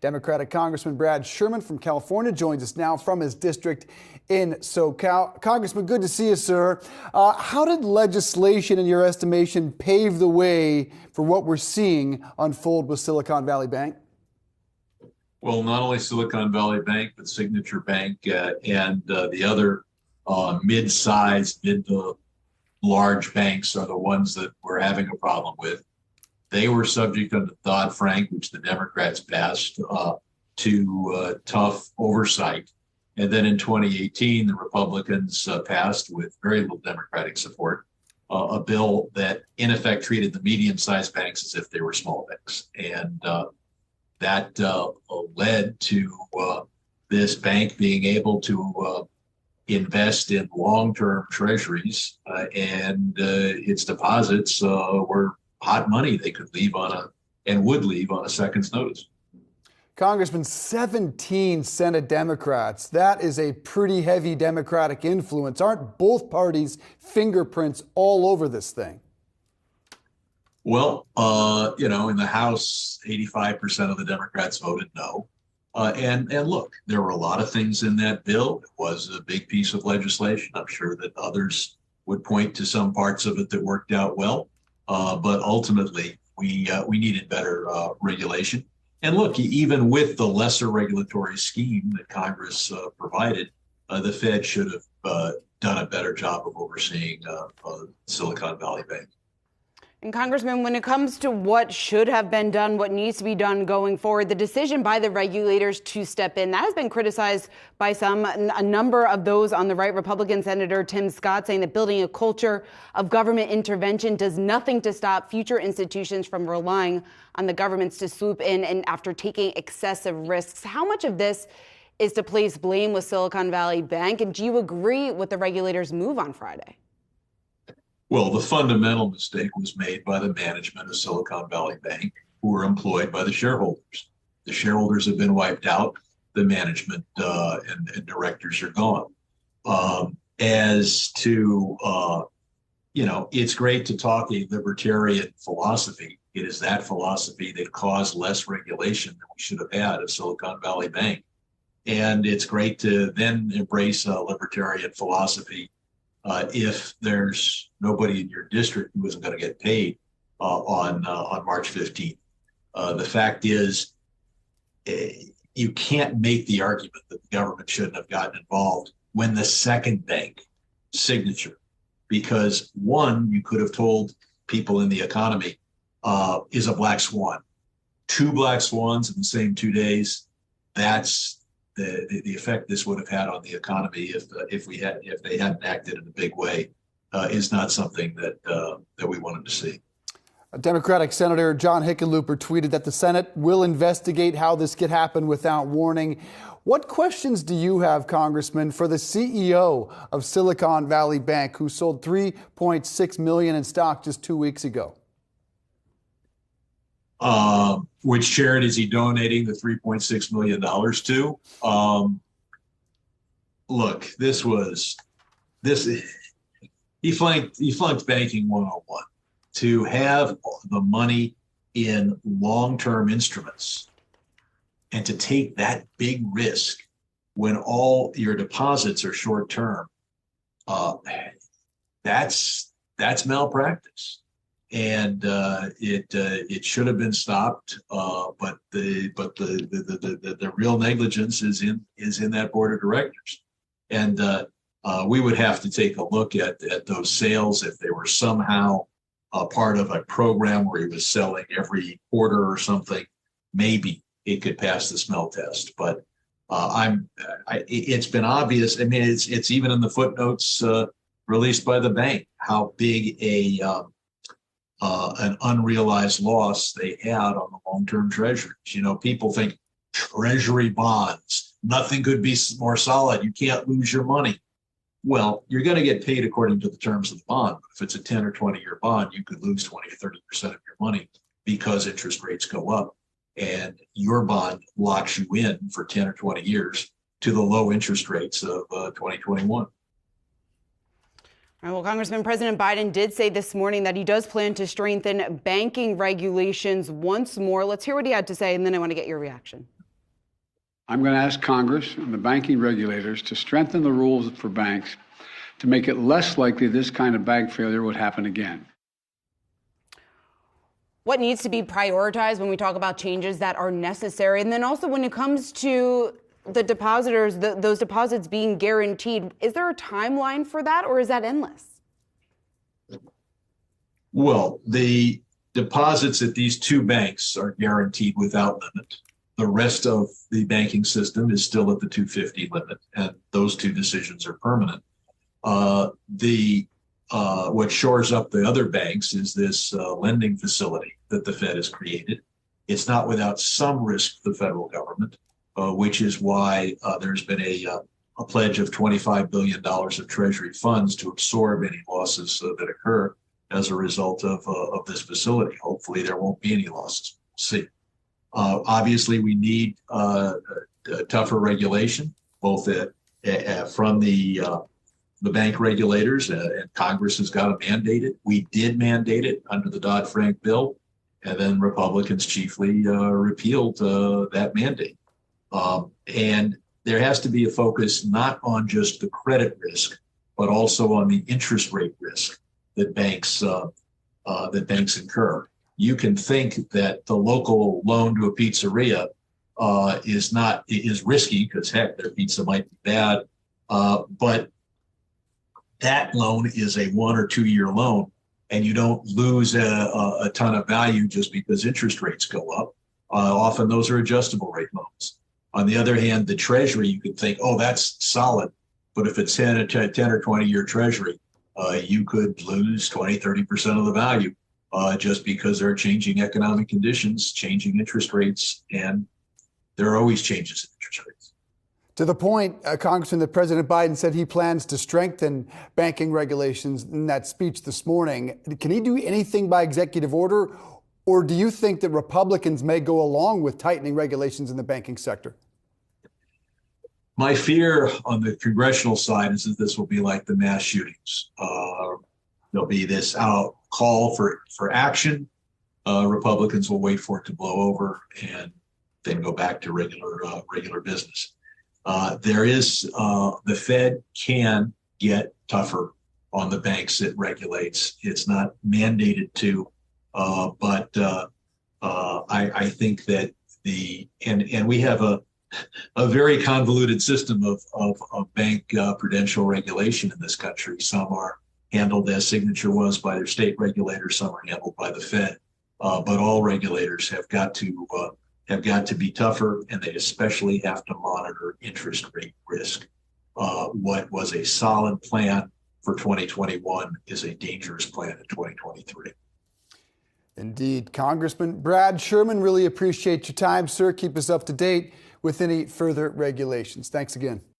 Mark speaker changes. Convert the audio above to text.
Speaker 1: Democratic Congressman Brad Sherman from California joins us now from his district in SoCal. Congressman, good to see you, sir. How did legislation, in your estimation, pave the way for what we're seeing unfold with Silicon Valley Bank?
Speaker 2: Well, not only Silicon Valley Bank, but Signature Bank and the other mid-sized, mid to large banks are the ones that we're having a problem with. They were subject under Dodd-Frank, which the Democrats passed, to tough oversight. And then in 2018, the Republicans passed, with very little Democratic support, a bill that in effect treated the medium-sized banks as if they were small banks. And that led to this bank being able to invest in long-term treasuries, and its deposits were hot money they could leave would leave on a second's notice.
Speaker 1: Congressman, 17 Senate Democrats. That is a pretty heavy Democratic influence. Aren't both parties' fingerprints all over this thing?
Speaker 2: Well, in the House, 85% of the Democrats voted no. And look, there were a lot of things in that bill. It was a big piece of legislation. I'm sure that others would point to some parts of it that worked out well. But ultimately, we needed better regulation. And look, even with the lesser regulatory scheme that Congress provided, the Fed should have done a better job of overseeing Silicon Valley Bank.
Speaker 3: And Congressman, when it comes to what should have been done, what needs to be done going forward, the decision by the regulators to step in, that has been criticized by some. A number of those on the right, Republican Senator Tim Scott saying that building a culture of government intervention does nothing to stop future institutions from relying on the governments to swoop in and after taking excessive risks. How much of this is to place blame with Silicon Valley Bank? And do you agree with the regulators' move on Friday?
Speaker 2: Well, the fundamental mistake was made by the management of Silicon Valley Bank, who were employed by the shareholders. The shareholders have been wiped out. The management and directors are gone. As to, it's great to talk a libertarian philosophy. It is that philosophy that caused less regulation than we should have had of Silicon Valley Bank. And it's great to then embrace a libertarian philosophy if there's nobody in your district who isn't going to get paid on March 15th. The fact is, you can't make the argument that the government shouldn't have gotten involved when the second bank, Signature, because one, you could have told people in the economy is a black swan. Two black swans in the same 2 days, that's the effect this would have had on the economy if they hadn't acted in a big way is not something that we wanted to see.
Speaker 1: Democratic Senator John Hickenlooper tweeted that the Senate will investigate how this could happen without warning. What questions do you have, Congressman, for the CEO of Silicon Valley Bank, who sold $3.6 million in stock just 2 weeks ago?
Speaker 2: Which charity is he donating the $3.6 million to? Look, he flunked banking 101. To have the money in long-term instruments and to take that big risk when all your deposits are short-term, that's malpractice. And it should have been stopped, but the real negligence is in that board of directors, and we would have to take a look at those sales if they were somehow a part of a program where he was selling every quarter or something. Maybe it could pass the smell test, but it's been obvious. I mean, it's even in the footnotes released by the bank how big an unrealized loss they had on the long-term treasuries. People think treasury bonds, nothing could be more solid. You can't lose your money. Well, you're going to get paid according to the terms of the bond. But if it's a 10 or 20-year bond, you could lose 20 or 30% of your money because interest rates go up. And your bond locks you in for 10 or 20 years to the low interest rates of 2021.
Speaker 3: All right, well, Congressman, President Biden did say this morning that he does plan to strengthen banking regulations once more. Let's hear what he had to say, and then I want to get your reaction.
Speaker 4: I'm going to ask Congress and the banking regulators to strengthen the rules for banks to make it less likely this kind of bank failure would happen again.
Speaker 3: What needs to be prioritized when we talk about changes that are necessary? And then also when it comes to the depositors, those deposits being guaranteed, is there a timeline for that, or is that endless?
Speaker 2: Well, the deposits at these two banks are guaranteed without limit. The rest of the banking system is still at the 250 limit, and those two decisions are permanent. What shores up the other banks is this lending facility that the Fed has created. It's not without some risk to the federal government, which is why there's been a pledge of $25 billion of Treasury funds to absorb any losses that occur as a result of this facility. Hopefully there won't be any losses. We'll see. Obviously, we need tougher regulation, both from the bank regulators, and Congress has got to mandate it. We did mandate it under the Dodd-Frank bill, and then Republicans chiefly repealed that mandate. And there has to be a focus not on just the credit risk, but also on the interest rate risk that banks incur. You can think that the local loan to a pizzeria is risky because heck, their pizza might be bad, but that loan is a 1 or 2 year loan, and you don't lose a ton of value just because interest rates go up. Often those are adjustable rate loans. On the other hand, the Treasury, you could think, oh, that's solid. But if it's 10 or 20 year Treasury, you could lose 20, 30% of the value just because there are changing economic conditions, changing interest rates, and there are always changes in interest rates.
Speaker 1: To the point, Congressman, that President Biden said he plans to strengthen banking regulations in that speech this morning. Can he do anything by executive order, or do you think that Republicans may go along with tightening regulations in the banking sector?
Speaker 2: My fear on the congressional side is that this will be like the mass shootings. There'll be this call for action. Republicans will wait for it to blow over and then go back to regular business. The Fed can get tougher on the banks it regulates. It's not mandated to, but I think that and we have a very convoluted system of bank prudential regulation in this country. Some are handled as Signature was by their state regulators, some are handled by the Fed, but all regulators have got to be tougher, and they especially have to monitor interest rate risk. What was a solid plan for 2021 is a dangerous plan in 2023.
Speaker 1: Indeed. Congressman Brad Sherman, really appreciate your time, sir. Keep us up to date with any further regulations. Thanks again.